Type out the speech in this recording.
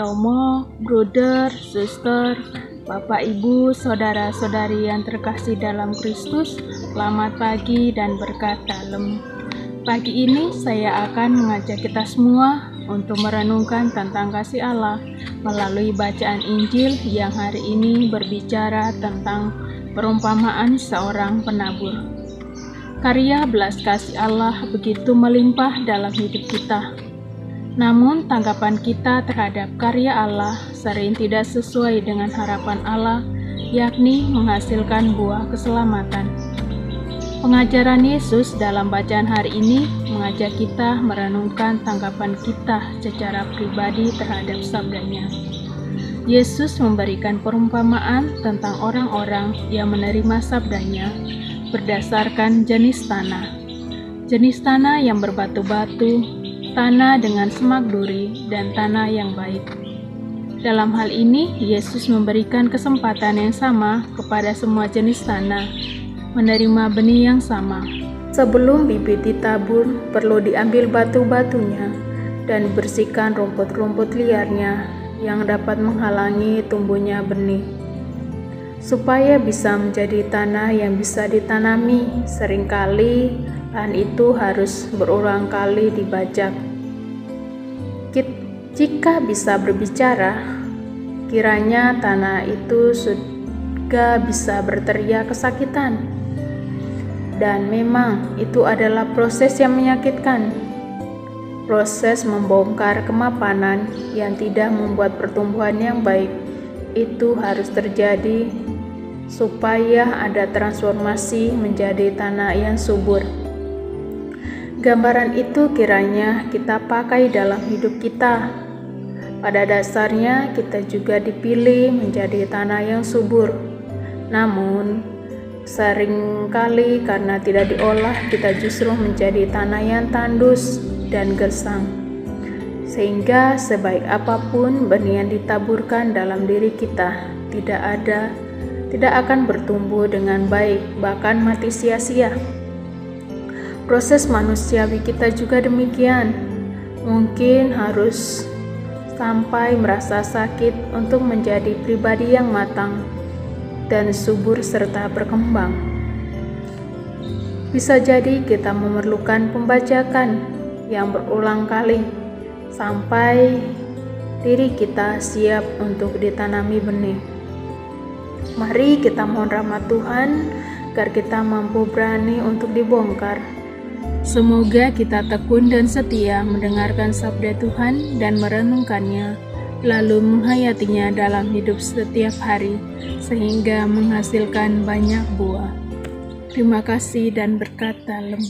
Romo, Bruder, Suster, Bapak, Ibu, Saudara-saudari yang terkasih dalam Kristus, selamat pagi dan berkat dalam. Pagi ini saya akan mengajak kita semua untuk merenungkan tentang kasih Allah melalui bacaan Injil yang hari ini berbicara tentang perumpamaan seorang penabur. Karya belas kasih Allah begitu melimpah dalam hidup kita. Namun tanggapan kita terhadap karya Allah sering tidak sesuai dengan harapan Allah, yakni menghasilkan buah keselamatan. Pengajaran Yesus dalam bacaan hari ini mengajak kita merenungkan tanggapan kita secara pribadi terhadap sabdanya. Yesus memberikan perumpamaan tentang orang-orang yang menerima sabdanya berdasarkan jenis tanah. Jenis tanah yang berbatu-batu, tanah dengan semak duri, dan tanah yang baik. Dalam hal ini, Yesus memberikan kesempatan yang sama kepada semua jenis tanah, menerima benih yang sama. Sebelum bibit ditabur, perlu diambil batu-batunya dan bersihkan rumput-rumput liarnya yang dapat menghalangi tumbuhnya benih. Supaya bisa menjadi tanah yang bisa ditanami, seringkali lahan itu harus berulang kali dibajak. Jika bisa berbicara, kiranya tanah itu juga bisa berteriak kesakitan. Dan memang itu adalah proses yang menyakitkan. Proses membongkar kemapanan yang tidak membuat pertumbuhan yang baik itu harus terjadi supaya ada transformasi menjadi tanah yang subur. Gambaran itu kiranya kita pakai dalam hidup kita. Pada dasarnya kita juga dipilih menjadi tanah yang subur. Namun, seringkali karena tidak diolah kita justru menjadi tanah yang tandus dan gersang. Sehingga sebaik apapun benih yang ditaburkan dalam diri kita tidak akan bertumbuh dengan baik, bahkan mati sia-sia. Proses manusiawi kita juga demikian. Mungkin harus sampai merasa sakit untuk menjadi pribadi yang matang dan subur serta berkembang. Bisa jadi kita memerlukan pembajakan yang berulang kali sampai diri kita siap untuk ditanami benih. Mari kita mohon rahmat Tuhan agar kita mampu berani untuk dibongkar. Semoga kita tekun dan setia mendengarkan sabda Tuhan dan merenungkannya, lalu menghayatinya dalam hidup setiap hari, sehingga menghasilkan banyak buah. Terima kasih dan berkat dalam.